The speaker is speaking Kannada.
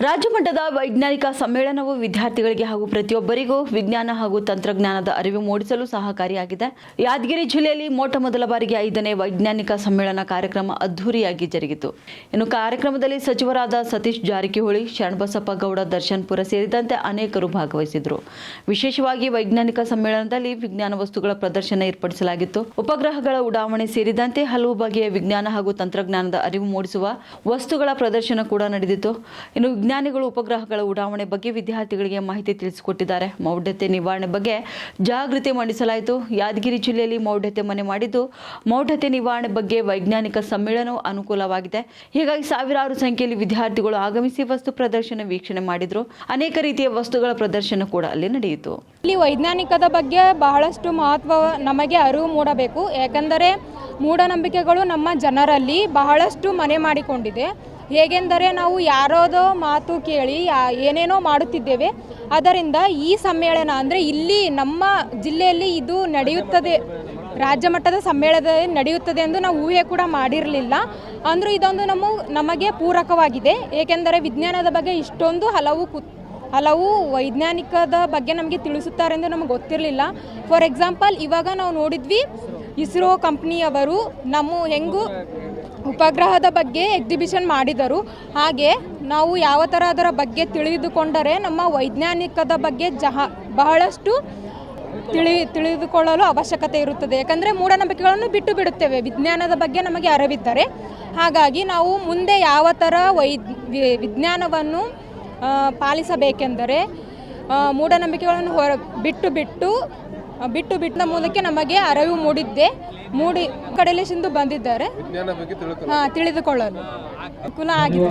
ರಾಜ್ಯ ಮಟ್ಟದ ವೈಜ್ಞಾನಿಕ ಸಮ್ಮೇಳನವು ವಿದ್ಯಾರ್ಥಿಗಳಿಗೆ ಹಾಗೂ ಪ್ರತಿಯೊಬ್ಬರಿಗೂ ವಿಜ್ಞಾನ ಹಾಗೂ ತಂತ್ರಜ್ಞಾನದ ಅರಿವು ಮೂಡಿಸಲು ಸಹಕಾರಿಯಾಗಿದೆ. ಯಾದಗಿರಿ ಜಿಲ್ಲೆಯಲ್ಲಿ ಮೊಟ್ಟ ಮೊದಲ ಬಾರಿಗೆ 5ನೇ ವೈಜ್ಞಾನಿಕ ಸಮ್ಮೇಳನ ಕಾರ್ಯಕ್ರಮ ಅದ್ದೂರಿಯಾಗಿ ಜರುಗಿತು. ಇನ್ನು ಕಾರ್ಯಕ್ರಮದಲ್ಲಿ ಸಚಿವರಾದ ಸತೀಶ್ ಜಾರಕಿಹೊಳಿ, ಶರಣಬಸಪ್ಪ ಗೌಡ, ದರ್ಶನ್ಪುರ ಸೇರಿದಂತೆ ಅನೇಕರು ಭಾಗವಹಿಸಿದರು. ವಿಶೇಷವಾಗಿ ವೈಜ್ಞಾನಿಕ ಸಮ್ಮೇಳನದಲ್ಲಿ ವಿಜ್ಞಾನ ವಸ್ತುಗಳ ಪ್ರದರ್ಶನ ಏರ್ಪಡಿಸಲಾಗಿತ್ತು. ಉಪಗ್ರಹಗಳ ಉಡಾವಣೆ ಸೇರಿದಂತೆ ಹಲವು ಬಗೆಯ ವಿಜ್ಞಾನ ಹಾಗೂ ತಂತ್ರಜ್ಞಾನದ ಅರಿವು ಮೂಡಿಸುವ ವಸ್ತುಗಳ ಪ್ರದರ್ಶನ ಕೂಡ ನಡೆದಿತ್ತು. ಇನ್ನು ವಿಜ್ಞಾನಿಗಳು ಉಪಗ್ರಹಗಳ ಉಡಾವಣೆ ಬಗ್ಗೆ ವಿದ್ಯಾರ್ಥಿಗಳಿಗೆ ಮಾಹಿತಿ ತಿಳಿಸಿಕೊಟ್ಟಿದ್ದಾರೆ. ಮೌಢ್ಯತೆ ನಿವಾರಣೆ ಬಗ್ಗೆ ಜಾಗೃತಿ ಮೂಡಿಸಲಾಯಿತು. ಯಾದಗಿರಿ ಜಿಲ್ಲೆಯಲ್ಲಿ ಮೌಢ್ಯತೆ ಮನೆ ಮಾಡಿದ್ದು, ಮೌಢ್ಯತೆ ನಿವಾರಣೆ ಬಗ್ಗೆ ವೈಜ್ಞಾನಿಕ ಸಮ್ಮೇಳನವು ಅನುಕೂಲವಾಗಿದೆ. ಹೀಗಾಗಿ ಸಾವಿರಾರು ಸಂಖ್ಯೆಯಲ್ಲಿ ವಿದ್ಯಾರ್ಥಿಗಳು ಆಗಮಿಸಿ ವಸ್ತು ಪ್ರದರ್ಶನ ವೀಕ್ಷಣೆ ಮಾಡಿದ್ರು. ಅನೇಕ ರೀತಿಯ ವಸ್ತುಗಳ ಪ್ರದರ್ಶನ ಕೂಡ ಅಲ್ಲಿ ನಡೆಯಿತು. ಇಲ್ಲಿ ವೈಜ್ಞಾನಿಕದ ಬಗ್ಗೆ ಬಹಳಷ್ಟು ಮಹತ್ವ ನಮಗೆ ಅರಿವು ಮೂಡಬೇಕು. ಯಾಕೆಂದರೆ ಮೂಢನಂಬಿಕೆಗಳು ನಮ್ಮ ಜನರಲ್ಲಿ ಬಹಳಷ್ಟು ಮನೆ ಮಾಡಿಕೊಂಡಿದೆ. ಹೇಗೆಂದರೆ ನಾವು ಯಾರೋದೋ ಮಾತು ಕೇಳಿ ಏನೇನೋ ಮಾಡುತ್ತಿದ್ದೇವೆ. ಅದರಿಂದ ಈ ಸಮ್ಮೇಳನ ಅಂದರೆ ಇಲ್ಲಿ ನಮ್ಮ ಜಿಲ್ಲೆಯಲ್ಲಿ ಇದು ನಡೆಯುತ್ತದೆ, ರಾಜ್ಯ ಮಟ್ಟದ ಸಮ್ಮೇಳನ ನಡೆಯುತ್ತದೆ ಎಂದು ನಾವು ಊಹೆ ಕೂಡ ಮಾಡಿರಲಿಲ್ಲ. ಅಂದರೂ ಇದೊಂದು ನಮಗೆ ಪೂರಕವಾಗಿದೆ. ಏಕೆಂದರೆ ವಿಜ್ಞಾನದ ಬಗ್ಗೆ ಇಷ್ಟೊಂದು ಹಲವು ವೈಜ್ಞಾನಿಕದ ಬಗ್ಗೆ ನಮಗೆ ತಿಳಿಸುತ್ತಾರೆ ಎಂದು ನಮಗೆ ಗೊತ್ತಿರಲಿಲ್ಲ. ಫಾರ್ ಎಕ್ಸಾಂಪಲ್, ಇವಾಗ ನಾವು ನೋಡಿದ್ವಿ, ಇಸ್ರೋ ಕಂಪ್ನಿಯವರು ಹೆಂಗೂ ಉಪಗ್ರಹದ ಬಗ್ಗೆ ಎಕ್ಸಿಬಿಷನ್ ಮಾಡಿದರು. ಹಾಗೆ ನಾವು ಯಾವ ಥರ ಅದರ ಬಗ್ಗೆ ತಿಳಿದುಕೊಂಡರೆ ನಮ್ಮ ವೈಜ್ಞಾನಿಕದ ಬಗ್ಗೆ ಬಹಳಷ್ಟು ತಿಳಿದುಕೊಳ್ಳಲು ಅವಶ್ಯಕತೆ ಇರುತ್ತದೆ. ಯಾಕಂದರೆ ಮೂಢನಂಬಿಕೆಗಳನ್ನು ಬಿಟ್ಟು ಬಿಡುತ್ತೇವೆ ವಿಜ್ಞಾನದ ಬಗ್ಗೆ ನಮಗೆ ಅರಿವಿದ್ದರೆ. ಹಾಗಾಗಿ ನಾವು ಮುಂದೆ ಯಾವ ಥರ ವಿಜ್ಞಾನವನ್ನು ಪಾಲಿಸಬೇಕೆಂದರೆ ಮೂಢನಂಬಿಕೆಗಳನ್ನು ಬಿಟ್ಟ ಮೂಲಕ ನಮಗೆ ಅರಿವು ಮೂಡಿ ಕಡೆಯಲ್ಲಿ ಬಂದಿದ್ದಾರೆ ತಿಳಿದುಕೊಳ್ಳಲು ಅನುಕೂಲ ಆಗಿದೆ.